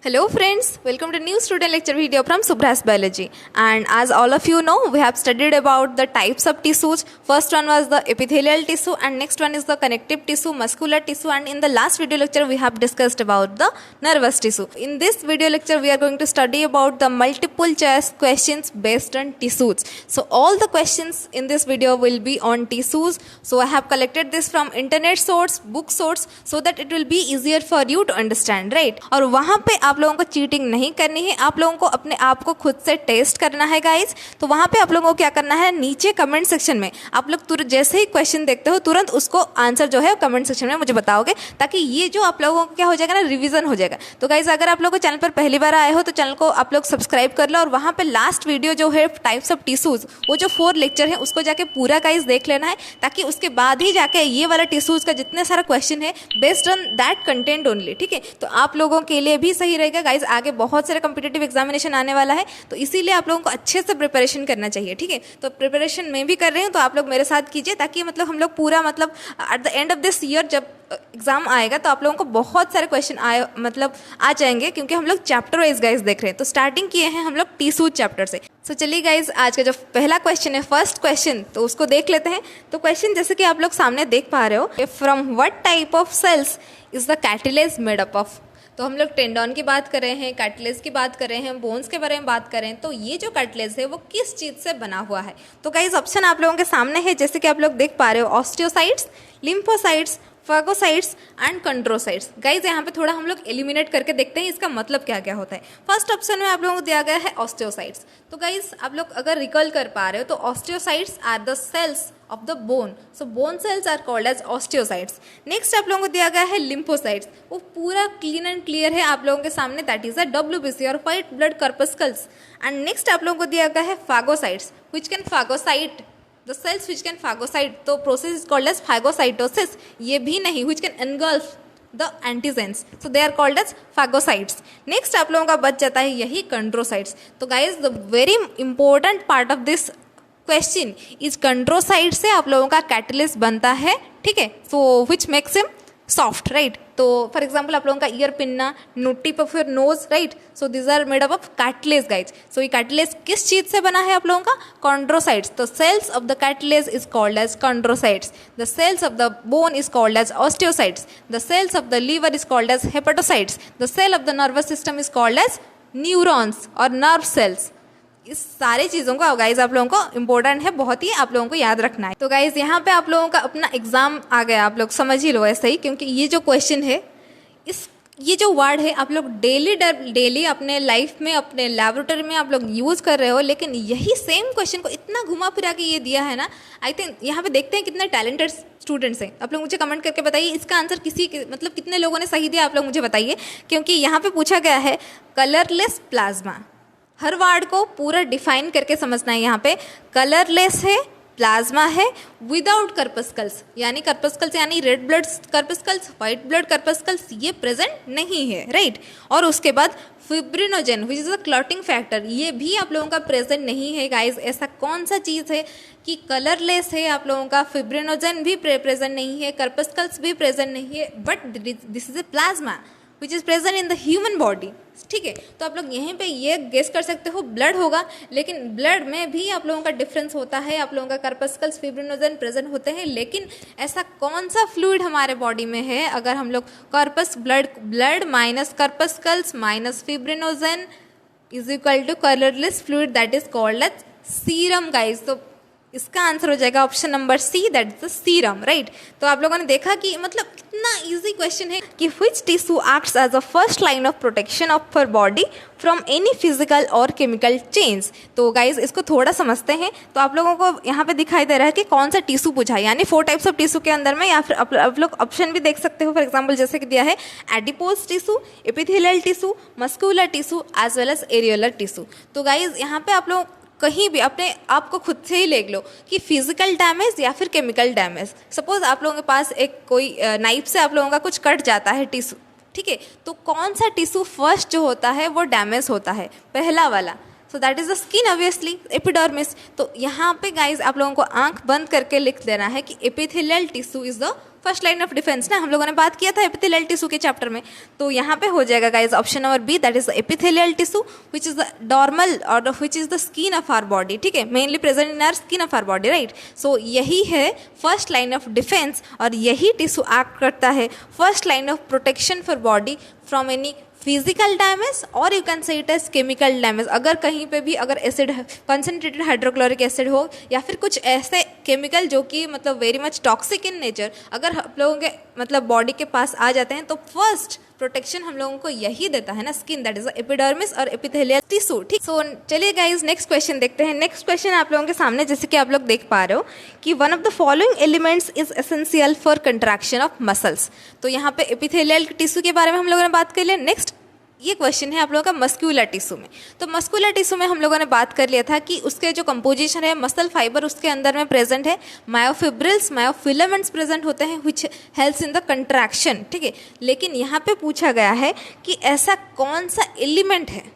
Hello friends, welcome to new student lecture video from Subhas Biology. And as all of you know, we have studied about the types of tissues. First one was the epithelial tissue and next one is the connective tissue, muscular tissue, and in the last video lecture we have discussed about the nervous tissue. In this video lecture we are going to study about the multiple choice questions based on tissues. So all the questions in this video will be on tissues. So I have collected this from internet source, book source, so that it will be easier for you to understand, right? और वहाँ पे आप लोगों को cheating नहीं करनी है, आप लोगों को अपने आप को खुद से टेस्ट करना है गाइज। तो वहाँ पे आप लोगों को क्या करना है, नीचे कमेंट सेक्शन में आप लोग तुरंत जैसे ही क्वेश्चन देखते हो तुरंत उसको आंसर जो है कमेंट सेक्शन में मुझे बताओगे, ताकि ये जो आप लोगों को क्या हो जाएगा ना, रिवीजन हो जाएगा। तो गाइज अगर आप लोग को चैनल पर पहली बार आए हो तो चैनल को आप लोग सब्सक्राइब कर लो और वहाँ पे लास्ट वीडियो जो है टाइप्स ऑफ टिश्यूज, वो जो 4 लेक्चर है उसको जाके पूरा गाइज देख लेना है, ताकि उसके बाद ही जाके ये वाला टिश्यूज का जितने सारा क्वेश्चन है based on that content only, ठीक है। तो आप लोगों के लिए भी सही रहेगा गाइज, आगे बहुत सारे कॉम्पिटिटिव एग्जामिनेशन आने वाला है, तो इसीलिए आप लोगों को अच्छे से प्रिपरेशन करना चाहिए, ठीक है। तो प्रिपरेशन मैं भी कर रही हूँ, तो आप लोग मेरे साथ कीजिए, ताकि मतलब हम लोग पूरा मतलब at the end of this year जब एग्जाम आएगा तो आप लोगों को बहुत सारे क्वेश्चन आ जाएंगे, क्योंकि हम लोग चैप्टर वाइज गाइज देख रहे हैं। तो स्टार्टिंग किए हैं हम लोग टिश्यू चैप्टर से। सो चलिए गाइज, आज का जो पहला क्वेश्चन है, फर्स्ट क्वेश्चन, तो उसको देख लेते हैं। तो क्वेश्चन जैसे कि आप लोग सामने देख पा रहे हो, from what type of cells is the cartilage made up of. तो हम लोग टेंडन की बात कर रहे हैं, कार्टिलेज की बात कर रहे हैं, बोन्स के बारे में बात करें, तो ये जो कार्टिलेज है वो किस चीज़ से बना हुआ है। तो गाइज ऑप्शन आप लोगों के सामने है, जैसे कि आप लोग देख पा रहे हो, osteocytes, lymphocytes, phagocytes and chondrocytes. Guys यहाँ पे थोड़ा हम लोग एलिमिनेट करके देखते हैं इसका मतलब क्या क्या होता है। फर्स्ट ऑप्शन में आप लोगों को दिया गया है ऑस्टियोसाइट्स। तो गाइज आप लोग अगर रिकॉल कर पा रहे हो तो osteocytes are the cells of the bone, so bone cells are called as osteocytes. Next आप लोगों को दिया गया है लिम्फोसाइट्स, वो पूरा क्लीन एंड क्लियर है आप लोगों के सामने, दैट इज अ WBC और व्हाइट ब्लड कर्पस्कल्स। एंड नेक्स्ट आप लोगों को दिया गया है phagocytes, which can phagocyte the cells which can phagocyte, तो process is called as phagocytosis। ये भी नहीं, which can engulf the antigens, so they are called as phagocytes। next आप लोगों का बच जाता है यही chondrocytes। तो guys the very important part of this question is chondrocyte से आप लोगों का catalyst बनता है, ठीक है। so which makes him soft, right? तो फॉर एग्जाम्पल आप लोगों का ear pinna, tip of your nose, right, so this are made up of cartilage guys. So ये कार्टिलेज किस चीज से बना है आप लोगों का, कॉन्ड्रोसाइट्स। तो cells of the cartilage is called as chondrocytes, the cells of the bone is called as osteocytes, the cells of the liver is called as hepatocytes, the cell of the nervous system is called as neurons और nerve cells. इस सारी चीज़ों को guys आप लोगों को important है, बहुत ही आप लोगों को याद रखना है। तो गाइज यहाँ पे आप लोगों का अपना एग्जाम आ गया, आप लोग समझ ही लो ऐसे ही, क्योंकि ये जो क्वेश्चन है, ये जो वर्ड है आप लोग डेली अपने लाइफ में, अपने लैबोरेटरी में आप लोग यूज़ कर रहे हो, लेकिन यही सेम क्वेश्चन को इतना घुमा फिरा के ये दिया है ना। आई थिंक यहाँ पे देखते हैं कितने टैलेंटेड स्टूडेंट्स हैं। आप लोग मुझे कमेंट करके बताइए इसका आंसर मतलब कितने लोगों ने सही दिया, आप लोग मुझे बताइए, क्योंकि यहाँ पे पूछा गया है कलरलेस प्लाज्मा। हर वर्ड को पूरा डिफाइन करके समझना है। यहाँ पे कलरलेस है, प्लाज्मा है, विदाउट कर्पस्कल्स, यानी कर्पस्कल्स यानी रेड ब्लड कर्पस्कल्स, व्हाइट ब्लड कर्पस्कल्स ये प्रेजेंट नहीं है, राइट। और उसके बाद fibrinogen which is a clotting factor, ये भी आप लोगों का प्रेजेंट नहीं है गाइज। ऐसा कौन सा चीज़ है कि कलरलेस है, आप लोगों का फिब्रिनोजेन भी प्रेजेंट नहीं है, कर्पस्कल्स भी प्रेजेंट नहीं है, but this is a plasma which is present in the human body, ठीक है। तो आप लोग यहीं पे ये गेस कर सकते हो ब्लड होगा, लेकिन ब्लड में भी आप लोगों का डिफरेंस होता है, आप लोगों का कर्पस्कल्स, फिब्रिनोजेन प्रेजेंट होते हैं, लेकिन ऐसा कौन सा फ्लूइड हमारे बॉडी में है, अगर हम लोग blood minus corpuscles minus fibrinogen is equal to colourless fluid, that is called as serum guys. तो इसका आंसर हो जाएगा option number C, that is the serum, right. तो आप लोगों ने देखा कि मतलब कितना इजी क्वेश्चन है कि which tissue acts as a first line of protection of our body from any physical और केमिकल चेंज। तो गाइज इसको थोड़ा समझते हैं। तो आप लोगों को यहाँ पे दिखाई दे रहा है कि कौन सा टिश्यू पूछा है, यानी 4 टाइप्स ऑफ टिश्यू के अंदर में, या फिर आप लोग ऑप्शन भी देख सकते हो। फॉर एग्जाम्पल जैसे कि दिया है adipose tissue, epithelial tissue, muscular tissue as well as areolar tissue. तो गाइज यहाँ पे आप लोग कहीं भी अपने आप को खुद से ही ले लो कि फिजिकल डैमेज या फिर केमिकल डैमेज। सपोज आप लोगों के पास एक कोई नाइफ से आप लोगों का कुछ कट जाता है टिश्यू, ठीक है, तो कौन सा टिश्यू फर्स्ट जो होता है वो डैमेज होता है, पहला वाला, सो that is the skin obviously, epidermis. तो यहाँ पे गाइज आप लोगों को आंख बंद करके लिख देना है कि epithelial tissue is the first line of defence ना, हम लोगों ने बात किया था एपिथेलियल टिश्यू के चैप्टर में। तो यहाँ पे हो जाएगा guys option number B, that is the epithelial tissue which is the normal और which is the skin of our body, ठीक है, mainly present in our skin of our body, right. So यही है फर्स्ट लाइन ऑफ डिफेंस और यही tissue act करता है first line of protection for body from any physical damage और you can say it as chemical damage. अगर कहीं पे भी अगर एसिड कंसनट्रेटेड हाइड्रोक्लोरिक एसिड हो या फिर कुछ ऐसे केमिकल जो कि मतलब very much toxic in nature अगर आप लोगों के मतलब बॉडी के पास आ जाते हैं तो फर्स्ट प्रोटेक्शन हम लोगों को यही देता है ना, स्किन, दैट इज एपिडर्मिस और एपिथेलियल टिश्यू, ठीक। सो चलिए गाइज नेक्स्ट क्वेश्चन देखते हैं। नेक्स्ट क्वेश्चन आप लोगों के सामने जैसे कि आप लोग देख पा रहे हो कि one of the following elements is essential for contraction of muscles. तो यहाँ पे एपिथेलियल टिश्यू के बारे में हम लोगों ने बात कर लिया। नेक्स्ट ये क्वेश्चन है आप लोगों का मस्कुलर टिश्यू में। तो मस्कुलर टिश्यू में हम लोगों ने बात कर लिया था कि उसके जो कंपोजिशन है, मसल फाइबर उसके अंदर में प्रेजेंट है, मायोफिब्रिल्स, मायोफिलामेंट्स प्रेजेंट होते हैं which helps in the contraction, ठीक है। लेकिन यहाँ पे पूछा गया है कि ऐसा कौन सा एलिमेंट है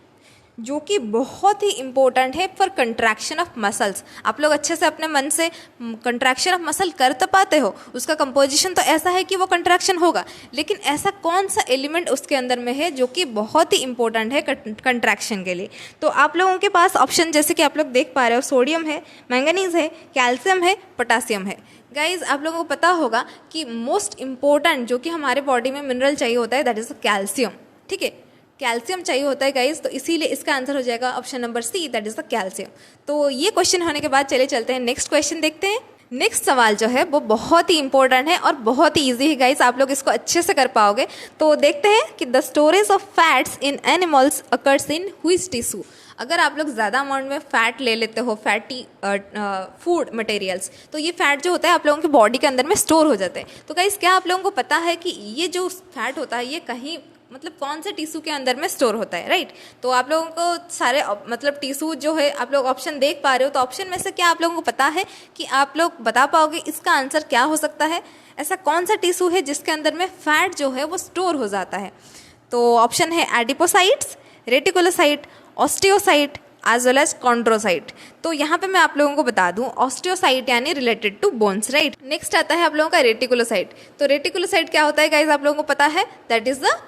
जो कि बहुत ही इंपॉर्टेंट है फॉर कंट्रैक्शन ऑफ मसल्स। आप लोग अच्छे से अपने मन से कंट्रैक्शन ऑफ मसल कर तो पाते हो, उसका कंपोजिशन तो ऐसा है कि वो कंट्रैक्शन होगा, लेकिन ऐसा कौन सा एलिमेंट उसके अंदर में है जो कि बहुत ही इंपॉर्टेंट है कंट्रैक्शन के लिए। तो आप लोगों के पास ऑप्शन जैसे कि आप लोग देख पा रहे हो, सोडियम है, मैंगनीज है, कैल्शियम है, पोटासियम है। गाइज आप लोगों को पता होगा कि मोस्ट इंपॉर्टेंट जो कि हमारे बॉडी में मिनरल चाहिए होता है दैट इज कैल्शियम, ठीक है, कैल्शियम चाहिए होता है गाइज। तो इसीलिए इसका आंसर हो जाएगा option number C, that is the calcium. तो ये क्वेश्चन होने के बाद चले चलते हैं नेक्स्ट क्वेश्चन देखते हैं। नेक्स्ट सवाल जो है वो बहुत ही इंपॉर्टेंट है और बहुत ही इजी है गाइज, आप लोग इसको अच्छे से कर पाओगे। तो देखते हैं कि the storage of fats in animals occurs in which tissue. अगर आप लोग ज़्यादा अमाउंट में फ़ैट ले लेते हो, फैटी फूड मटेरियल्स, तो ये फ़ैट जो होता है आप लोगों के बॉडी के अंदर में स्टोर हो जाते हैं। तो गाइज क्या आप लोगों को पता है कि ये जो फैट होता है ये कहीं मतलब कौन से टिश्यू के अंदर में स्टोर होता है, राइट। तो आप लोगों को सारे मतलब टिश्यू जो है आप लोग ऑप्शन देख पा रहे हो, तो ऑप्शन में से क्या आप लोगों को पता है कि आप लोग बता पाओगे इसका आंसर क्या हो सकता है। ऐसा कौन सा टिश्यू है जिसके अंदर में फैट जो है वो स्टोर हो जाता है। तो ऑप्शन है adipocytes, reticulocyte, osteocyte as well as chondrocyte. तो यहाँ पे मैं आप लोगों को बता दूं ऑस्टियोसाइट यानी related to bones, right. Next आता है आप लोगों का रेटिकुलोसाइट। तो रेटिकुलोसाइट क्या होता है गाइज आप लोगों को पता है, that is the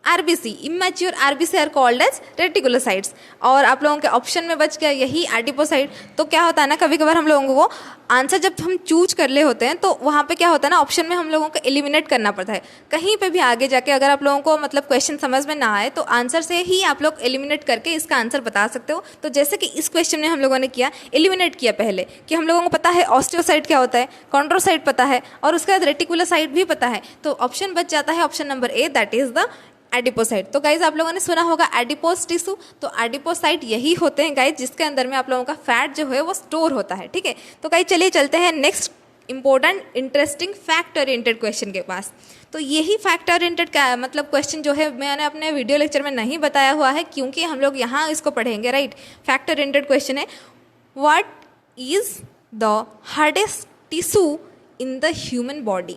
RBC, immature RBC are called as reticulocytes. और आप लोगों के ऑप्शन में बच गया यही एडिपोसाइट। तो क्या होता है ना, कभी कभार हम लोगों को आंसर जब हम चूज कर ले होते हैं तो वहाँ पे क्या होता है ना, ऑप्शन में हम लोगों को एलिमिनेट करना पड़ता है। कहीं पे भी आगे जाके अगर आप लोगों को मतलब क्वेश्चन समझ में ना आए तो आंसर से ही आप लोग एलिमिनेट करके इसका आंसर बता सकते हो। तो जैसे कि इस क्वेश्चन में हम लोगों ने किया, एलिमिनेट किया पहले कि हम लोगों को पता है ऑस्टियोसाइट क्या होता है, कॉन्ड्रोसाइट पता है और उसके बाद रेटिकुलोसाइट भी पता है। तो ऑप्शन बच जाता है option number A, that is the adipocyte. तो गाइज आप लोगों ने सुना होगा एडिपोस टिश्यू, तो एडिपोसाइट यही होते हैं गाइज जिसके अंदर में आप लोगों का फैट जो है वो स्टोर होता है, ठीक है। तो गाइज चलिए चलते हैं next important interesting fact oriented question के पास। तो यही फैक्ट ओरिएंटेड का मतलब क्वेश्चन जो है मैंने अपने वीडियो लेक्चर में नहीं बताया हुआ है क्योंकि हम लोग यहाँ इसको पढ़ेंगे, राइट। फैक्ट ओरिएंटेड क्वेश्चन है, what is the hardest tissue in the human body.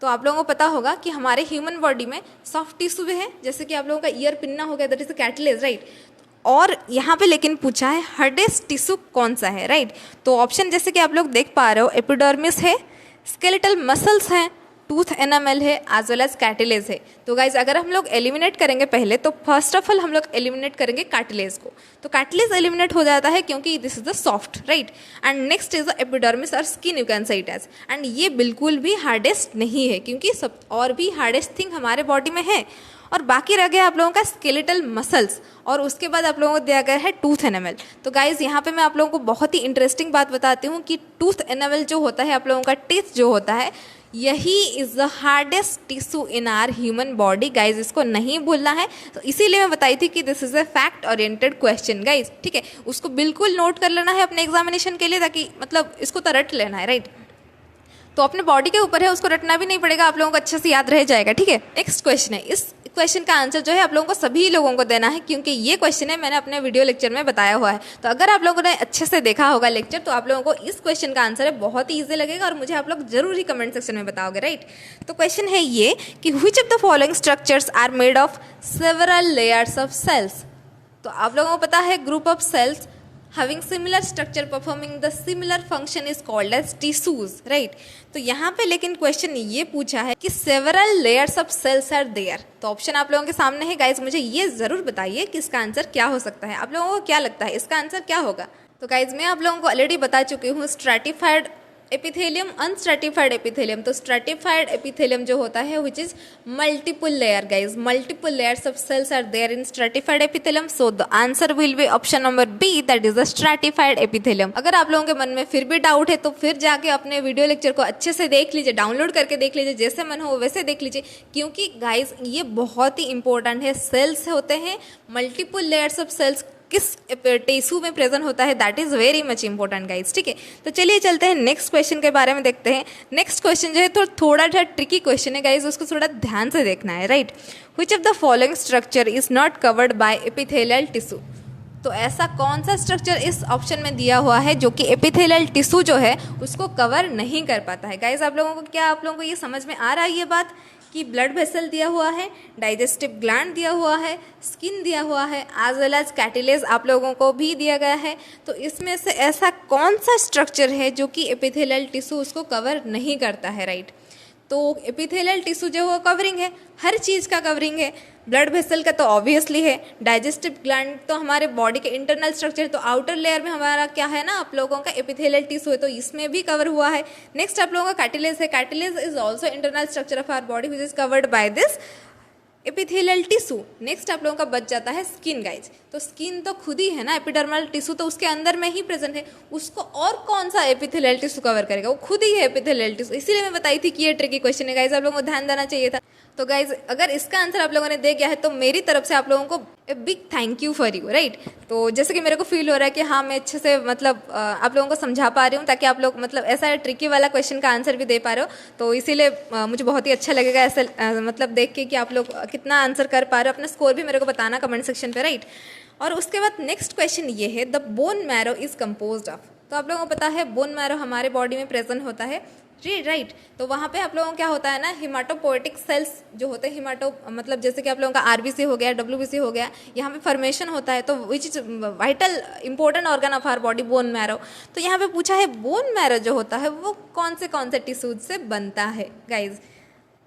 तो आप लोगों को पता होगा कि हमारे ह्यूमन बॉडी में सॉफ्ट टिश्यू भी है, जैसे कि आप लोगों का ईयर पिन्ना हो गया, दैट इज कैटलेज, राइट। और यहाँ पे लेकिन पूछा है हार्डेस्ट टिश्यू कौन सा है, राइट। तो ऑप्शन जैसे कि आप लोग देख पा रहे हो, एपिडर्मिस है, स्केलेटल मसल्स हैं, टूथ एनामेल है, एज वेल एज कैटिलेज है। तो गाइज अगर हम लोग एलिमिनेट करेंगे पहले तो फर्स्ट ऑफ ऑल हम लोग एलिमिनेट करेंगे कैटिलेज को। तो कैटिलेज एलिमिनेट हो जाता है क्योंकि this is the soft, right. And next is the epidermis और skin, you can say it as. And ये बिल्कुल भी हार्डेस्ट नहीं है क्योंकि सब और भी हार्डेस्ट थिंग हमारे बॉडी में है। और बाकी रह गया आप लोगों का स्केलेटल मसल्स और उसके बाद आप लोगों को दिया गया है टूथ एनामेल। तो गाइज यहाँ पे मैं आप लोगों को बहुत ही इंटरेस्टिंग बात बताती हूँ कि टूथ एनामेल जो होता है आप लोगों का टीथ जो होता है यही is the hardest tissue in are human body. Guys इसको नहीं भूलना है। तो इसीलिए मैं बताई थी कि this is a fact oriented question guys, ठीक है। उसको बिल्कुल नोट कर लेना है अपने एग्जामिनेशन के लिए ताकि मतलब इसको तो रट लेना है, राइट। तो अपने बॉडी के ऊपर है, उसको रटना भी नहीं पड़ेगा, आप लोगों को अच्छे से याद रह जाएगा, ठीक है। नेक्स्ट क्वेश्चन है, इस क्वेश्चन का आंसर जो है आप लोगों को सभी लोगों को देना है क्योंकि ये क्वेश्चन है मैंने अपने वीडियो लेक्चर में बताया हुआ है। तो अगर आप लोगों ने अच्छे से देखा होगा लेक्चर तो आप लोगों को इस क्वेश्चन का आंसर है बहुत ही ईजी लगेगा और मुझे आप लोग जरूर ही कमेंट सेक्शन में बताओगे, राइट। तो क्वेश्चन है ये कि which of the following structures are made of several layers of cells. तो आप लोगों को पता है group of cells having similar structure performing the similar function is called as tissues, right? तो यहाँ पे लेकिन क्वेश्चन ये पूछा है कि several layers of cells are there। तो ऑप्शन आप लोगों के सामने है गाइज, मुझे ये ज़रूर बताइए कि इसका आंसर क्या हो सकता है। आप लोगों को क्या लगता है इसका आंसर क्या होगा? तो गाइज मैं आप लोगों को ऑलरेडी बता चुकी हूँ स्ट्रैटिफाइड एपिथेलियम, अनस्ट्रैटिफाइड एपिथेलियम। तो स्ट्रैटिफाइड एपिथेलियम जो होता है which is multiple layer guys, multiple layers of cells are there in stratified epithelium. So the answer will be option number B, that is the stratified epithelium. अगर आप लोगों के मन में फिर भी डाउट है तो फिर जाके अपने वीडियो लेक्चर को अच्छे से देख लीजिए, डाउनलोड करके देख लीजिए, जैसे मन हो वैसे देख लीजिए, क्योंकि गाइज ये बहुत ही इंपॉर्टेंट है। सेल्स होते हैं, मल्टीपल लेयर्स ऑफ सेल्स किस टिश्यू में प्रेजेंट होता है, that is very much important guys, ठीक है। तो चलिए चलते हैं नेक्स्ट क्वेश्चन के बारे में देखते हैं। नेक्स्ट क्वेश्चन जो है तो थोड़ा सा ट्रिकी क्वेश्चन है गाइज, उसको थोड़ा ध्यान से देखना है, right. Which of the following structure is not covered by epithelial tissue. तो ऐसा कौन सा स्ट्रक्चर इस ऑप्शन में दिया हुआ है जो कि एपिथेलियल टिश्यू जो है उसको कवर नहीं कर पाता है। गाइज आप लोगों को ये समझ में आ रहा है ये बात कि ब्लड वेसल दिया हुआ है, डाइजेस्टिव ग्लैंड दिया हुआ है, स्किन दिया हुआ है, एज वेल एज कैटिलेज आप लोगों को भी दिया गया है। तो इसमें से ऐसा कौन सा स्ट्रक्चर है जो कि एपिथेलियल टिश्यू उसको कवर नहीं करता है, राइट। तो एपिथेलियल टिश्यू जो वो कवरिंग है, हर चीज़ का कवरिंग है। ब्लड वेसल का तो ऑब्वियसली है, डाइजेस्टिव ग्लैंड तो हमारे बॉडी के इंटरनल स्ट्रक्चर, तो आउटर लेयर में हमारा क्या है ना, आप लोगों का एपिथेलियल टिश्यू है, तो इसमें भी कवर हुआ है। नेक्स्ट आप लोगों का कार्टिलेज है, cartilage is also internal structure of our body which is covered by this epithelial tissue. Next आप लोगों का बच जाता है स्किन गाइज। तो स्किन तो खुद ही है ना एपिडर्मल टिश्यू, तो उसके अंदर में ही प्रेजेंट है, उसको और कौन सा एपिथेलियल टिश्यू कवर करेगा, वो खुद ही है एपिथेलियल टिश्यू। इसीलिए मैं बताई थी कि ये ट्रिकी क्वेश्चन है गाइज, आप लोगों को ध्यान देना चाहिए था। तो गाइज अगर इसका आंसर आप लोगों ने दे गया है तो मेरी तरफ से आप लोगों को big thank you for you, right. तो जैसे कि मेरे को फील हो रहा है कि हाँ मैं अच्छे से मतलब आप लोगों को समझा पा रही हूँ, ताकि आप लोग मतलब ऐसा ट्रिकी वाला क्वेश्चन का आंसर भी दे पा रहे हो। तो इसीलिए मुझे बहुत ही अच्छा लगेगा ऐसे मतलब देख के कि आप लोग कितना आंसर कर पा रहे हो। अपना स्कोर भी मेरे को बताना कमेंट सेक्शन पे, राइट। और उसके बाद नेक्स्ट क्वेश्चन ये है, the bone marrow is composed of. तो आप लोगों को पता है बोन मैरो हमारे बॉडी में प्रेजेंट होता है, जी राइट। तो वहाँ पे आप लोगों को क्या होता है ना, हिमाटोपोएटिक सेल्स जो होते हैं, हिमाटो मतलब जैसे कि आप लोगों का आरबीसी हो गया, डब्ल्यूबीसी हो गया, यहाँ पे फॉर्मेशन होता है। तो which is vital important organ of our body, bone marrow. तो यहाँ पे पूछा है बोन मैरो जो होता है वो कौन से टिश्यूज से बनता है गाइज।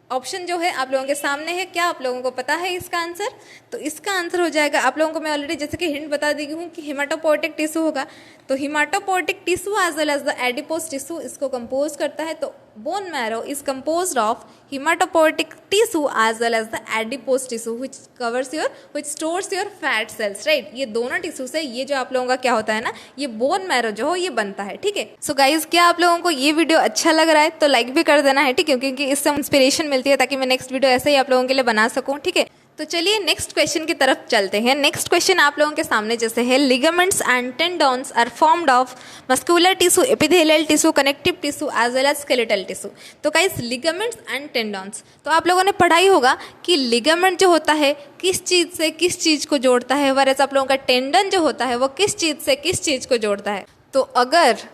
ऑप्शन जो है आप लोगों के सामने है, क्या आप लोगों को पता है इसका आंसर? तो इसका आंसर हो जाएगा, आप लोगों को मैं ऑलरेडी जैसे कि हिंट बता दी हूँ कि हिमाटोपोएटिक टिश्यू होगा। तो hematopoietic tissue as well as the adipose tissue इसको कंपोज करता है। तो bone marrow is composed of hematopoietic tissue as well as the adipose tissue which stores your fat cells, right. ये दोनों टिश्यू से ये जो आप लोगों का क्या होता है ना, ये बोन मैरो जो हो ये बनता है, ठीक है। सो गाइज क्या आप लोगों को ये वीडियो अच्छा लग रहा है तो लाइक भी कर देना है, ठीक है, क्योंकि इससे इंस्पिरेशन मिलती है ताकि मैं नेक्स्ट वीडियो ऐसे ही आप लोगों के लिए बना सकूँ, ठीक है। तो चलिए नेक्स्ट क्वेश्चन की तरफ चलते हैं। नेक्स्ट क्वेश्चन आप लोगों के सामने जैसे है, ligaments and tendons are formed of muscular tissue, epithelial tissue, connective tissue as well as skeletal tissue. तो गाइस लिगामेंट्स एंड टेंडॉन्स, तो आप लोगों ने पढ़ा ही होगा कि लिगामेंट जो होता है किस चीज़ से किस चीज़ को जोड़ता है, वरस आप लोगों का टेंडन जो होता है वो किस चीज़ से किस चीज़ को जोड़ता है। तो अगर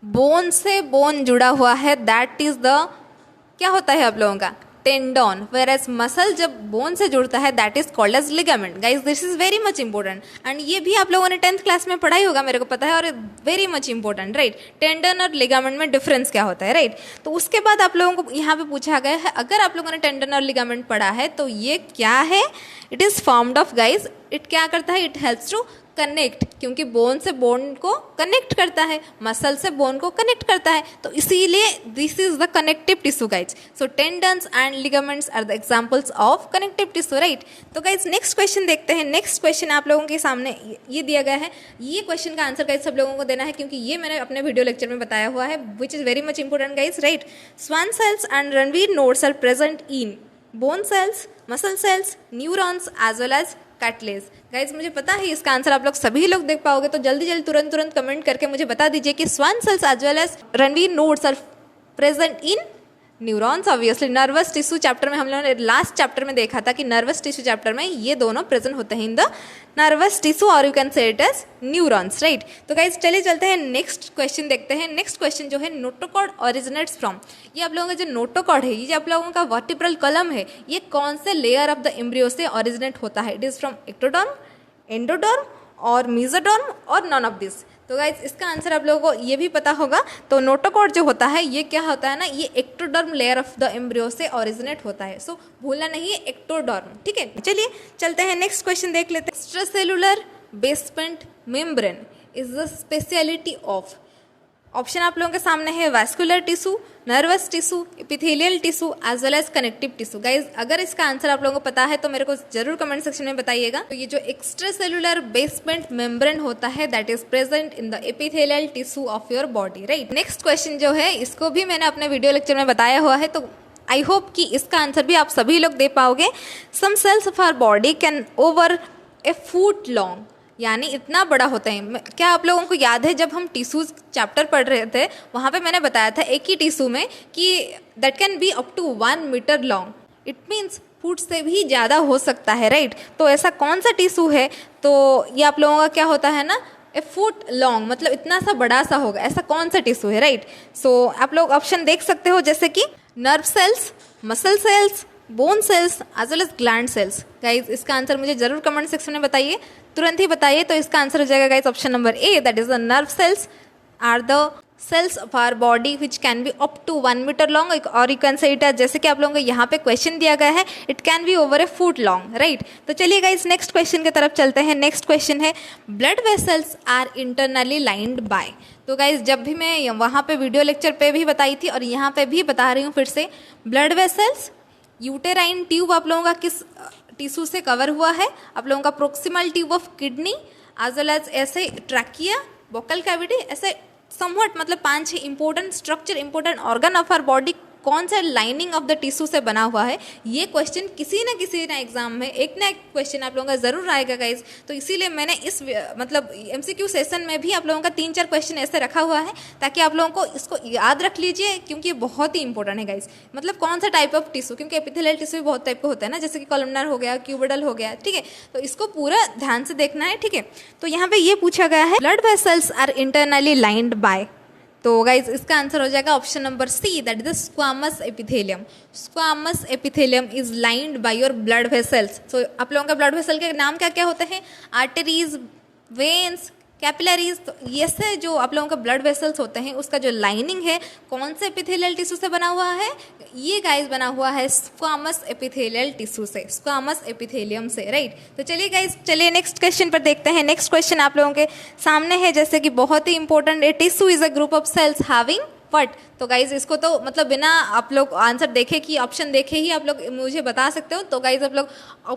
बोन से बोन जुड़ा हुआ है दैट इज द क्या होता है आप लोगों का टेंडॉन, वेयर एज मसल जब बोन से जुड़ता है that is called as ligament. Guys this is very much important and ये भी आप लोगों ने 10th क्लास में पढ़ाई होगा, मेरे को पता है, और very much important, right. Tendon और लिगामेंट में डिफरेंस क्या होता है, राइट। तो उसके बाद आप लोगों को यहाँ पे पूछा गया है, अगर आप लोगों ने टेंडन और लिगामेंट पढ़ा है तो ये क्या है, it is formed of guys, it क्या करता है, इट हेल्प्स टू कनेक्ट, क्योंकि बोन से बोन को कनेक्ट करता है, मसल से बोन को कनेक्ट करता है, तो इसीलिए this is the connective tissue guys. So tendons and ligaments are the examples of connective tissue, right. तो गाइज नेक्स्ट क्वेश्चन देखते हैं। नेक्स्ट क्वेश्चन आप लोगों के सामने ये दिया गया है, ये क्वेश्चन का आंसर गाइज सब लोगों को देना है, क्योंकि ये मैंने अपने वीडियो लेक्चर में बताया हुआ है, which is very much important guys, right. Schwann cells and Ranvier nodes are present in bone cells, muscle cells, neurons as well as cartilage. Guys मुझे पता है इसका आंसर आप लोग सभी लोग देख पाओगे, तो जल्दी जल्दी तुरंत कमेंट करके मुझे बता दीजिए कि Schwann cells as well as Ranvier nodes are present in neurons. Obviously nervous tissue chapter में हम लोगों ने लास्ट चैप्टर में देखा था कि नर्वस टिश्यू चैप्टर में ये दोनों प्रेजेंट होते हैं इन द नर्वस टिश्यू, और you can say it as neurons, right. तो गाइज चलिए चलते हैं नेक्स्ट क्वेश्चन देखते हैं। नेक्स्ट क्वेश्चन जो है, नोटोकॉर्ड ओरिजिनेट्स फ्रॉम, ये आप लोगों का जो नोटोकॉर्ड है, ये जो आप लोगों का वर्टिब्रल कॉलम है, ये कौन से लेयर ऑफ द एम्ब्रियो से ओरिजिनेट होता है। It is from ectoderm, endoderm और मेसोडर्म और नॉन ऑफ दिस। तो गाइज इसका आंसर आप लोगों को ये भी पता होगा। तो नोटोकॉट जो होता है ये क्या होता है ना, ये ectoderm layer of the embryo से ओरिजिनेट होता है। सो भूलना नहीं है एक्टोडर्म, ठीक है। चलिए चलते हैं नेक्स्ट क्वेश्चन देख लेते हैं। Extracellular basement membrane is the speciality of, option आप लोगों के सामने है vascular tissue, nervous tissue, epithelial tissue as well as connective tissue. Guys अगर इसका आंसर आप लोगों को पता है तो मेरे को जरूर कमेंट सेक्शन में बताइएगा। तो ये जो एक्स्ट्रा सेलुलर बेसमेंट मेम्ब्रेन होता है that is present in the epithelial tissue of your body, right. Next question जो है इसको भी मैंने अपने वीडियो लेक्चर में बताया हुआ है, तो आई होप कि इसका आंसर भी आप सभी लोग दे पाओगे। Some cells of our body can over a foot long, यानी इतना बड़ा होता है। क्या आप लोगों को याद है जब हम टिश्यूज चैप्टर पढ़ रहे थे वहाँ पे मैंने बताया था एक ही टिश्यू में कि that can be up to 1 metre long, it means foot से भी ज़्यादा हो सकता है, राइट। तो ऐसा कौन सा टिश्यू है, तो ये आप लोगों का क्या होता है ना, ए फुट लॉन्ग, मतलब इतना सा बड़ा सा होगा, ऐसा कौन सा टिश्यू है, राइट। सो आप लोग ऑप्शन देख सकते हो जैसे कि nerve cells, muscle cells, bone cells as well as gland cells. Guys इसका आंसर मुझे जरूर कमेंट सेक्शन में बताइए, तुरंत ही बताइए। तो इसका आंसर हो जाएगा guys option number A, that is the nerve cells are the cells of our body which can be up to 1 metre long, और यू कैन से इट जैसे कि आप लोगों को यहाँ पे क्वेश्चन दिया गया है, it can be over a foot long, right. तो चलिए गाइज नेक्स्ट क्वेश्चन की तरफ चलते हैं। नेक्स्ट क्वेश्चन है blood vessels are internally lined by. तो गाइज जब भी मैं वहाँ पे वीडियो लेक्चर पे भी बताई थी और यहाँ पे भी बता रही हूँ फिर से, ब्लड वेसल्स, यूटेराइन ट्यूब आप लोगों का किस टिश्यू से कवर हुआ है, आप लोगों का proximal tube of kidney as well as ऐसे ट्रैकिया, वोकल कैविटी, ऐसे समवट मतलब 5-6 important structure, important organ of our body कौन सा लाइनिंग ऑफ द टिश्यू से बना हुआ है। ये क्वेश्चन किसी ना एग्जाम में एक ना एक क्वेश्चन आप लोगों का जरूर आएगा गाइज। तो इसीलिए मैंने इस मतलब एमसीक्यू सेशन में भी आप लोगों का 3-4 क्वेश्चन ऐसे रखा हुआ है ताकि आप लोगों को इसको याद रख लीजिए, क्योंकि ये बहुत ही इंपॉर्टेंट है गाइज। मतलब कौन सा टाइप ऑफ टिश्यू, क्योंकि एपिथेलियल टिश्यू भी बहुत टाइप का होता है ना, जैसे कि कॉलमनर हो गया, क्यूबिडल हो गया, ठीक है। तो इसको पूरा ध्यान से देखना है, ठीक है। तो यहाँ पे ये पूछा गया है blood vessels are internally lined by. तो गाइज इसका आंसर हो जाएगा option number C, that is the squamous epithelium. Squamous epithelium is lined by your blood vessels. So आप लोगों का ब्लड वेसल के नाम क्या क्या होते हैं, आर्टरीज, वेन्स, कैपिलरीज। तो ये से जो आप लोगों का ब्लड वेसल्स होते हैं उसका जो लाइनिंग है कौन से एपिथेलियल टिश्यू से बना हुआ है, ये गाइज बना हुआ है स्क्वामस एपिथेलियल टिश्यू से, स्क्वामस एपिथेलियम से, राइट। तो चलिए गाइज चलिए नेक्स्ट क्वेश्चन पर देखते हैं। नेक्स्ट क्वेश्चन आप लोगों के सामने है जैसे कि बहुत ही important, a tissue is a group of cells having what. तो गाइज इसको तो मतलब बिना आप लोग आंसर देखे कि ऑप्शन देखे ही आप लोग मुझे बता सकते हो। तो गाइज आप लोग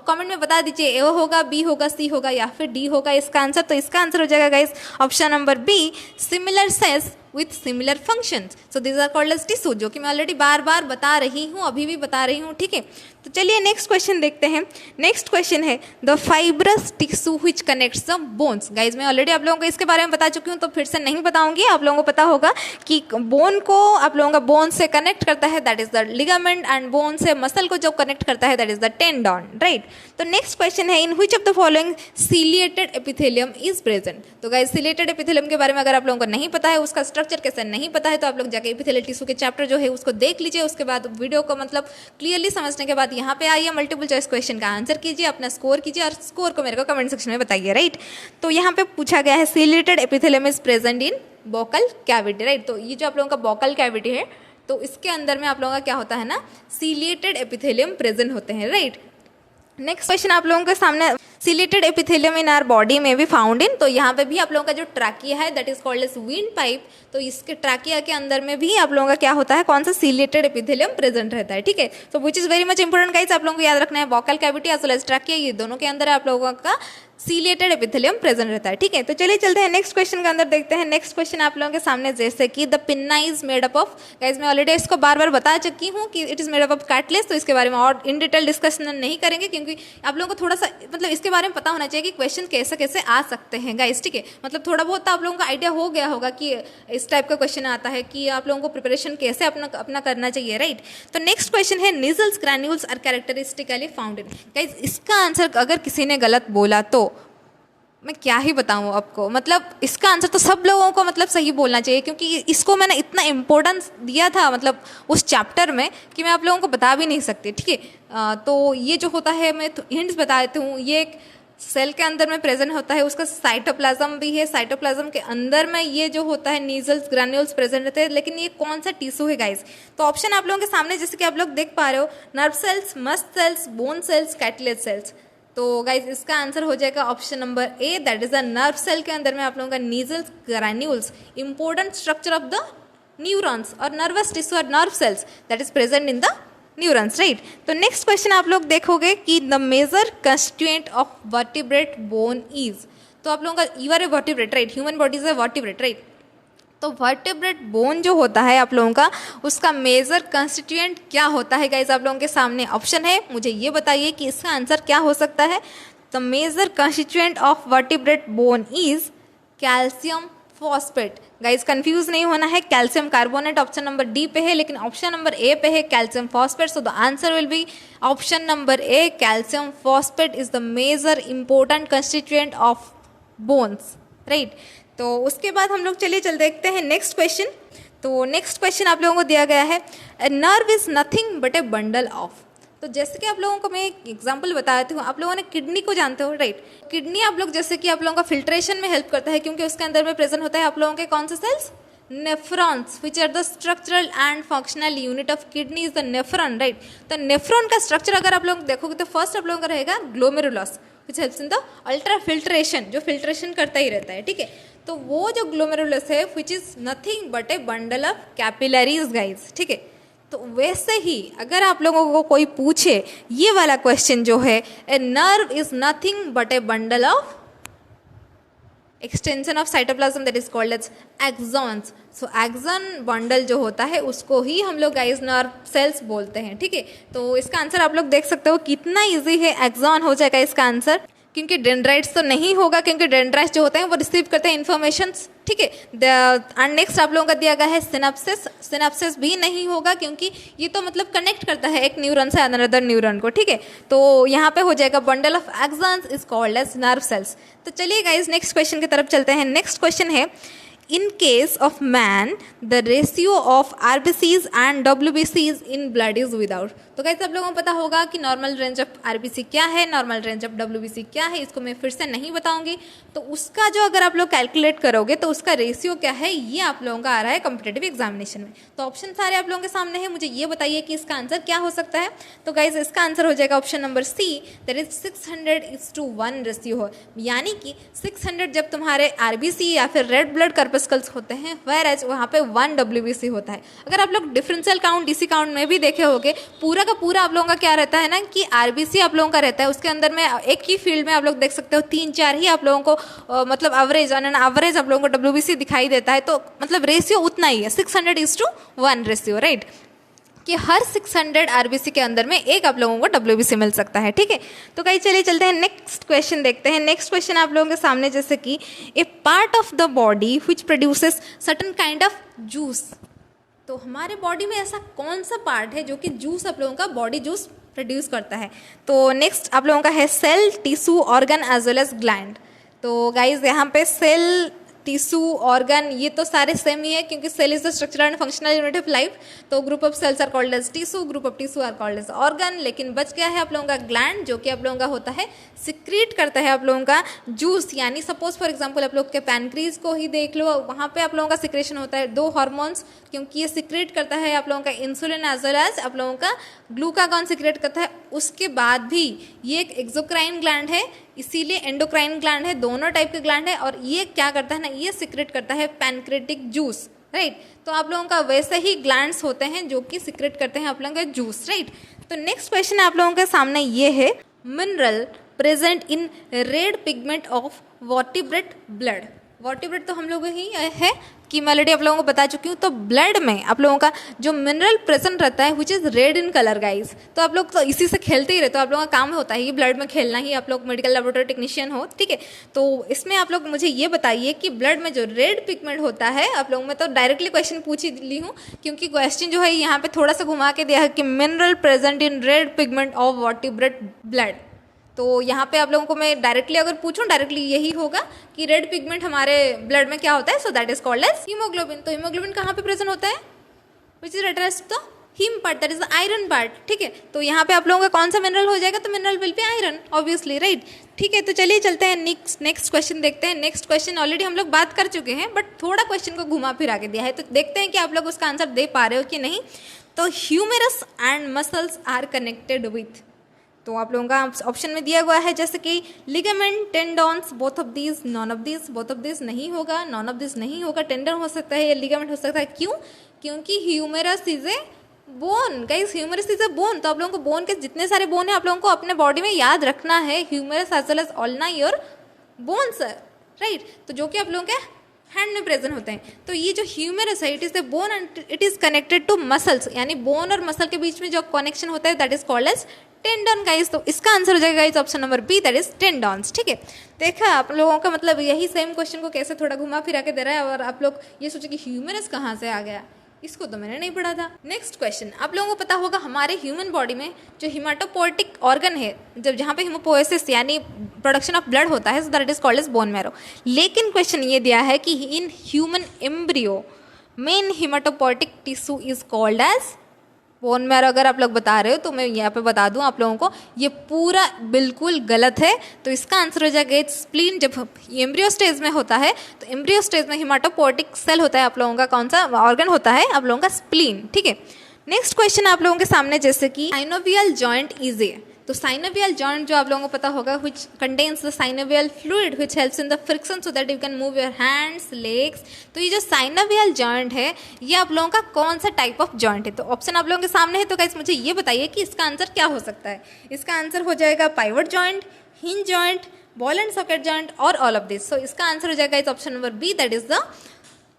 कमेंट में बता दीजिए ए होगा, बी होगा, सी होगा या फिर डी होगा इसका आंसर। तो इसका आंसर हो जाएगा guys option number B, similar cells with similar functions. So this are called as tissue, जो कि मैं ऑलरेडी बार बार बता रही हूँ, अभी भी बता रही हूँ, ठीक है। तो चलिए नेक्स्ट क्वेश्चन देखते हैं। नेक्स्ट क्वेश्चन है the fibrous tissue which connects the bones. Guys मैं ऑलरेडी आप लोगों को इसके बारे में बता चुकी हूँ, तो फिर से नहीं बताऊंगी। आप लोगों को पता होगा कि बोन को आप लोगों का बोन से कनेक्ट करता है that is the ligament, and bone से मसल को जो कनेक्ट करता है that is the tendon, right. तो नेक्स्ट क्वेश्चन है in which of the following ciliated epithelium is present. तो गाइज सिलिएटेड एपिथेलियम के बारे में अगर आप लोगों को नहीं पता है, उसका स्ट्रक्चर कैसे नहीं पता है, तो आप लोग जाके एपिथेलियल टिश्यू के चैप्टर जो है उसको देख लीजिए। उसके बाद वीडियो को मतलब क्लियरली समझने के बाद यहाँ पे आइए, मल्टीपल चॉइस क्वेश्चन का आंसर कीजिए, अपना स्कोर कीजिए और स्कोर को मेरे को कमेंट सेक्शन में बताइए, राइट। तो यहाँ पे पूछा गया है ciliated epithelium is present in buccal cavity, right. तो ये जो आप लोगों का बोकल कैविटी है तो इसके अंदर में आप लोगों का क्या होता है ना, सिलिएटेड एपिथेलियम प्रेजेंट होते हैं, राइट। नेक्स्ट क्वेश्चन आप लोगों के सामने, ciliated epithelium in our body में भी फाउंड इन। तो यहाँ पे भी आप लोगों का जो ट्रैकिया है that is called as wind pipe. तो इसके ट्रैकिया के अंदर में भी आप लोगों का क्या होता है, कौन सा सिलेटेड एपिथेलियम प्रेजेंट रहता है, ठीक है। तो which is very much important guys, आप लोगों को याद रखना है buccal cavity as well as trachea, ये दोनों के अंदर आप लोगों का सिलेटेड एपिथेलियम प्रेजेंट रहता है, ठीक है। तो चलिए चलते हैं नेक्स्ट क्वेश्चन के अंदर देखते हैं। नेक्स्ट क्वेश्चन आप लोगों के सामने जैसे कि the pinna is made up of. Guys मैं ऑलरेडी इसको बार बार बता चुकी हूँ कि it is made up of cartilage. तो इसके बारे में और इन डिटेल डिस्कशन नहीं करेंगे, क्योंकि आप लोगों को थोड़ा सा मतलब इसके बारे में पता होना चाहिए कि क्वेश्चन कैसे कैसे आ सकते हैं गाइस, ठीक है। मतलब थोड़ा बहुत तो आप लोगों का आइडिया हो गया होगा कि इस टाइप का क्वेश्चन आता है, कि आप लोगों को प्रिपरेशन कैसे अपना करना चाहिए, राइट। तो नेक्स्ट क्वेश्चन है Nissl's granules are characteristically found in. Guys इसका आंसर अगर किसी ने गलत बोला तो मैं क्या ही बताऊँ आपको, मतलब इसका आंसर तो सब लोगों को मतलब सही बोलना चाहिए, क्योंकि इसको मैंने इतना इम्पोर्टेंस दिया था मतलब उस चैप्टर में कि मैं आप लोगों को बता भी नहीं सकती, ठीक है। तो ये जो होता है मैं हिंट्स बता देती हूँ, ये एक सेल के अंदर में प्रेजेंट होता है, उसका साइटोप्लाज्म भी है, साइटोप्लाज्म के अंदर में ये जो होता है नीजल्स ग्रैन्यूल्स प्रेजेंट रहते हैं, लेकिन ये कौन सा टिश्यू है गाइस? तो ऑप्शन आप लोगों के सामने जैसे कि आप लोग देख पा रहे हो, nerve cells, mast cells, bone cells, cartilage cells. तो गाइज इसका आंसर हो जाएगा option number A, that is the nerve cell के अंदर में आप लोगों का Nissl's granules, important structure of the neurons और नर्वस टिश्यू और nerve cells that is present in the neurons, right. तो नेक्स्ट क्वेश्चन आप लोग देखोगे कि the major constituent of vertebrate bone is. तो आप लोगों का, you are a vertebrate, right, human body is a vertebrate, right. तो वर्टिब्रेट बोन जो होता है आप लोगों का, उसका मेजर कंस्टिट्यूएंट क्या होता है गाइज? आप लोगों के सामने ऑप्शन है, मुझे ये बताइए कि इसका आंसर क्या हो सकता है। The major constituent of vertebrate bone is calcium phosphate. Guys confuse नहीं होना है, calcium carbonate option number D पे है, लेकिन ऑप्शन नंबर ए पे है calcium phosphate. So the answer will be option number A, calcium phosphate is the major important constituent of bones, right. तो उसके बाद हम लोग चल देखते हैं नेक्स्ट क्वेश्चन। तो नेक्स्ट क्वेश्चन आप लोगों को दिया गया है, a nerve is nothing but a bundle of. तो जैसे कि आप लोगों को मैं एक एग्जांपल बताती हूँ, आप लोगों ने किडनी को जानते हो, राइट। किडनी आप लोग जैसे कि आप लोगों का फिल्ट्रेशन में हेल्प करता है, क्योंकि उसके अंदर में प्रेजेंट होता है आप लोगों के कौन से cells? Nephrons, which are the structural and functional unit of kidney is the nephron, right. तो नेफ्रॉन का स्ट्रक्चर अगर आप लोग देखोगे तो फर्स्ट आप लोगों का रहेगा glomerulus, which helps in the ultra filtration, जो फिल्ट्रेशन करता ही रहता है, ठीक है। तो वो जो ग्लोमेरुलस है which is nothing but a bundle of capillaries guys, ठीक है। तो वैसे ही अगर आप लोगों को कोई पूछे ये वाला क्वेश्चन जो है, a nerve is nothing but a bundle of extension of cytoplasm that is called as axons. So axon bundle जो होता है उसको ही हम लोग गाइस नर्व सेल्स बोलते हैं, ठीक है। तो इसका आंसर आप लोग देख सकते हो कितना इजी है, एक्सॉन हो जाएगा इसका आंसर, क्योंकि डेंड्राइट्स तो नहीं होगा, क्योंकि डेंड्राइट्स जो होते हैं वो रिसीव करते हैं इन्फॉर्मेशन, ठीक है। एंड नेक्स्ट आप लोगों का दिया गया है सिनेप्सिस, सिनेप्सिस भी नहीं होगा, क्योंकि ये तो मतलब कनेक्ट करता है एक न्यूरॉन से अनदर न्यूरॉन को, ठीक है। तो यहाँ पे हो जाएगा bundle of axons is called as nerve cells. तो चलिए गाइज नेक्स्ट क्वेश्चन की तरफ चलते हैं। नेक्स्ट क्वेश्चन है, in case of man the ratio of RBCs and WBCs in blood is without। तो कैसे आप लोगों को पता होगा कि नॉर्मल रेंज ऑफ RBC क्या है, नॉर्मल रेंज ऑफ WBC क्या है, इसको मैं फिर से नहीं बताऊंगी। तो उसका जो अगर आप लोग कैलकुलेट करोगे तो उसका रेशियो क्या है, ये आप लोगों का आ रहा है कॉम्पिटेटिव एग्जामिनेशन में। तो ऑप्शन सारे आप लोगों के सामने हैं, मुझे ये बताइए कि इसका आंसर क्या हो सकता है। तो गाइज इसका आंसर हो जाएगा option number C, that is 600:1 ratio हो, यानी कि 600 जब तुम्हारे RBC या फिर रेड ब्लड कर्पस्कल्स होते हैं, वेयर एज वहाँ पे 1 WBC होता है। अगर आप लोग डिफरेंशियल काउंट DC काउंट में भी देखे होगे, पूरा का पूरा आप लोगों का क्या रहता है ना कि RBC आप लोगों का रहता है, उसके अंदर में एक ही फील्ड में आप लोग देख सकते हो 3-4 ही आप लोगों को मतलब एवरेज एवरेज आप लोगों को WBC दिखाई देता है। तो मतलब रेशियो उतना ही है, 600:1 रेशियो, राइट, कि हर 600 RBC के अंदर में एक आप लोगों को WBC मिल सकता है, ठीक है। तो कहीं चलिए चलते हैं नेक्स्ट क्वेश्चन देखते हैं। नेक्स्ट क्वेश्चन आप लोगों के सामने जैसे कि a part of the body which produces certain kind of juice. तो हमारे बॉडी में ऐसा कौन सा पार्ट है जो कि जूस आप लोगों का बॉडी जूस प्रोड्यूस करता है। तो नेक्स्ट आप लोगों का है cell, tissue, organ as well as gland. तो गाइज यहाँ पे सेल, टिश्यू, ऑर्गन ये तो सारे सेम ही है, क्योंकि cell is the structural and functional unit of life. तो group of cells are called as tissue, group of tissue are called as organ. लेकिन बच गया है आप लोगों का ग्लैंड, जो कि आप लोगों का होता है सिक्रीट करता है आप लोगों का जूस। यानी सपोज फॉर एग्जांपल आप लोग के पैनक्रीज को ही देख लो, वहाँ पे आप लोगों का सिक्रेशन होता है 2 हार्मोन्स, क्योंकि ये सिक्रेट करता है आप लोगों का इंसुलिन एज वेल एज आप लोगों का ग्लूकागॉन सिक्रेट करता है। उसके बाद भी ये एक एक्सोक्राइन ग्लैंड है, इसीलिए एंडोक्राइन ग्लैंड है, दोनों टाइप के ग्लैंड है। और ये क्या करता है ना, ये सिक्रेट करता है पैनक्रेटिक जूस, राइट। तो आप लोगों का वैसे ही ग्लैंड्स होते हैं जो कि सिक्रेट करते हैं आप लोगों का जूस, राइट। तो नेक्स्ट क्वेश्चन आप लोगों के सामने ये है, mineral present in red pigment of vertebrate blood. Vertebrate तो हम लोग ही है कि मेलोडी आप लोगों को बता चुकी हूँ। तो ब्लड में आप लोगों का जो मिनरल प्रेजेंट रहता है which is red in colour guys. तो आप लोग तो इसी से खेलते ही रहते हो, आप लोगों का काम होता है ये ब्लड में खेलना ही, आप लोग मेडिकल लेबोरेटरी टेक्नीशियन हो, ठीक है। तो इसमें आप लोग मुझे ये बताइए कि ब्लड में जो रेड पिगमेंट होता है, आप लोगों में तो डायरेक्टली क्वेश्चन पूछ ही ली हूँ, क्योंकि क्वेश्चन जो है यहाँ पे थोड़ा सा घुमा के दिया है कि mineral present in red pigment of vertebrate blood. तो यहाँ पे आप लोगों को मैं डायरेक्टली अगर पूछूं, डायरेक्टली यही होगा कि रेड पिगमेंट हमारे ब्लड में क्या होता है, so that is called as haemoglobin. तो हीमोग्लोबिन कहाँ पे प्रेजेंट होता है, which is address the haem part that is the iron part, ठीक है। तो यहाँ पे आप लोगों का कौन सा मिनरल हो जाएगा, तो mineral will be iron obviously, right. ठीक है, तो चलिए चलते हैं नेक्स्ट क्वेश्चन देखते हैं। नेक्स्ट क्वेश्चन ऑलरेडी हम लोग बात कर चुके हैं, बट थोड़ा क्वेश्चन को घुमा फिरा के दिया है, तो देखते हैं कि आप लोग उसका आंसर दे पा रहे हो कि नहीं। तो humerus and muscles are connected with, तो आप लोगों का ऑप्शन में दिया हुआ है जैसे कि ligament, tendons, both of these, none of these. Both of these नहीं होगा, नॉन ऑफ दीज नहीं होगा, टेंडन हो सकता है या लिगामेंट हो सकता है। क्यों? क्योंकि humerus is a bone, guys humerus is a bone. तो आप लोगों को बोन के जितने सारे बोन है आप लोगों को अपने बॉडी में याद रखना है, humerus as well as ulna your bones, right. तो जो कि आप लोगों के हैंड में प्रेजेंट होते हैं। तो ये जो ह्यूमेरस है, it is a bone and it is connected to muscles, यानी बोन और मसल के बीच में जो कनेक्शन होता है that is called as tendon, guys. तो इसका आंसर हो जाएगा guys option number B, that is tendons, ठीक है। देखा आप लोगों का मतलब यही सेम क्वेश्चन को कैसे थोड़ा घुमा फिरा के दे रहा है, और आप लोग ये सोचे कि ह्यूमेरस कहाँ से आ गया, इसको तो मैंने नहीं पढ़ा था। नेक्स्ट क्वेश्चन, आप लोगों को पता होगा हमारे ह्यूमन बॉडी में जो हिमाटोपोएटिक ऑर्गन है, जब जहाँ पे हिमोपोएसिस यानी प्रोडक्शन ऑफ ब्लड होता है, so that is called as bone marrow. लेकिन क्वेश्चन ये दिया है कि in human embryo main hematopoietic tissue is called as bone marrow. अगर आप लोग बता रहे हो तो मैं यहाँ पे बता दूँ आप लोगों को, ये पूरा बिल्कुल गलत है। तो इसका आंसर हो जाएगा स्प्लीन। जब एम्ब्रियो स्टेज में होता है तो एम्ब्रियो स्टेज में हिमाटोपोएटिक सेल होता है, आप लोगों का कौन सा ऑर्गन होता है, आप लोगों का स्प्लीन, ठीक है। नेक्स्ट क्वेश्चन आप लोगों के सामने जैसे कि साइनोवियल जॉइंट इज ए, तो साइनोवियल जॉइंट जो आप लोगों को पता होगा which contains the synovial fluid which helps in the friction so that you can move your hands, legs। तो ये जो साइनोवियल जॉइंट है ये आप लोगों का कौन सा टाइप ऑफ जॉइंट है। तो ऑप्शन आप लोगों के सामने है, तो गाइस मुझे ये बताइए कि इसका आंसर क्या हो सकता है। इसका आंसर हो जाएगा pivot joint, hinge joint, ball and socket joint और ऑल ऑफ दिस। सो इसका आंसर हो जाएगा option number B, that is the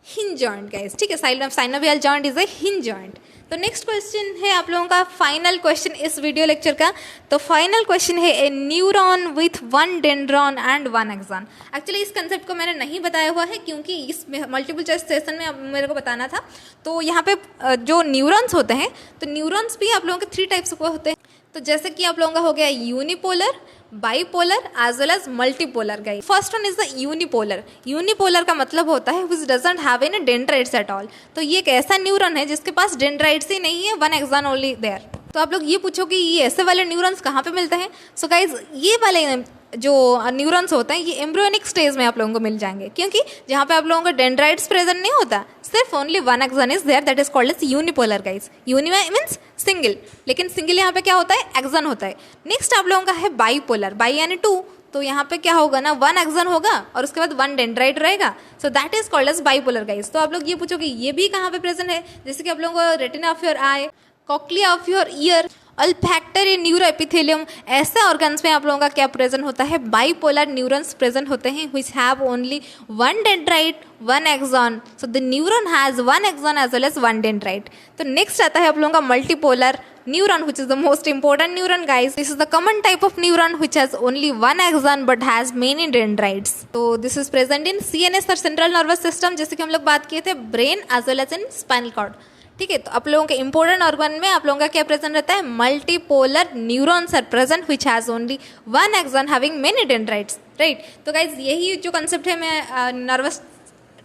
hinge joint, guys, ठीक है। Synovial joint is a hinge joint. तो नेक्स्ट क्वेश्चन है आप लोगों का फाइनल क्वेश्चन इस वीडियो लेक्चर का। तो फाइनल क्वेश्चन है a neuron with 1 dendron and 1 axon. Actually इस कंसेप्ट को मैंने नहीं बताया हुआ है क्योंकि इस मल्टीपल चॉइस सेशन में मेरे को बताना था। तो यहाँ पे जो न्यूरॉन्स होते हैं, तो न्यूरॉन्स भी आप लोगों के 3 टाइप्स के होते हैं। तो जैसे कि आप लोगों का हो गया unipolar, bipolar as well as multipolar, guys. First one is the unipolar. Unipolar का मतलब होता है which doesn't have any dendrites at all. तो ये एक ऐसा न्यूरॉन है जिसके पास डेंड्राइट्स ही नहीं है, 1 एक्सॉन ओनली देयर। तो आप लोग ये पूछो कि ये ऐसे वाले न्यूरॉन्स कहाँ पे मिलते हैं। सो गाइज ये वाले जो न्यूरॉन्स होते हैं ये एम्ब्रियोनिक स्टेज में आप लोगों को मिल जाएंगे, क्योंकि जहाँ पे आप लोगों का डेंड्राइट्स प्रेजेंट नहीं होता, सिर्फ only 1 axon is there, that is called as unipolar, guys. Uni means single, लेकिन सिंगल यहाँ पे क्या होता है, एक्सॉन होता है। नेक्स्ट आप लोगों का है बाईपोलर, बाई यानी 2। तो यहाँ पे क्या होगा ना, 1 एक्सॉन होगा और उसके बाद 1 डेंड्राइट रहेगा। So that is called as bipolar, guys. तो आप लोग ये पूछो कि ये भी कहाँ पे प्रेजेंट है, जैसे कि आप लोगों को retina of your eye, cochlea of your ear, olfactory neuro epithelium, ऐसे ऑर्गन्स में आप लोगों का क्या प्रेजेंट होता है, बाईपोलर न्यूरॉन्स प्रेजेंट होते हैं which have only 1 dendrite 1 axon. So the neuron has 1 axon as well as 1 dendrite. तो नेक्स्ट आता है आप लोगों का multipolar neuron, which is the most important neuron, guys. This is the common type of neuron which has only 1 axon but has many dendrites. So this is present in CNS or central nervous system, जैसे कि हम लोग बात किए थे brain as well as in spinal cord, ठीक है। तो आप लोगों के इंपॉर्टेंट ऑर्गन में आप लोगों का क्या प्रेजेंट रहता है, multipolar neurons are present which has only 1 axon having many dendrites, right. तो गाइज यही जो कंसेप्ट है, मैं नर्वस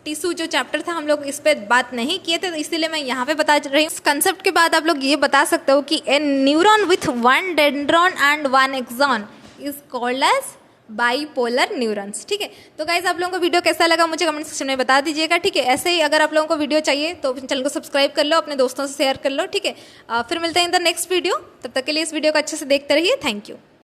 टिश्यू जो चैप्टर था हम लोग इस पर बात नहीं किए थे, तो इसीलिए मैं यहाँ पे बता रही हूँ। इस कंसेप्ट के बाद आप लोग ये बता सकते हो कि a neuron with 1 dendron and 1 axon is called as bipolar neurons, ठीक है। तो गाइज आप लोगों को वीडियो कैसा लगा मुझे कमेंट सेक्शन में बता दीजिएगा, ठीक है। ऐसे ही अगर आप लोगों को वीडियो चाहिए तो चैनल को सब्सक्राइब कर लो, अपने दोस्तों से शेयर कर लो, ठीक है। फिर मिलते हैं इन द नेक्स्ट वीडियो, तब तक के लिए इस वीडियो को अच्छे से देखते रहिए। Thank you.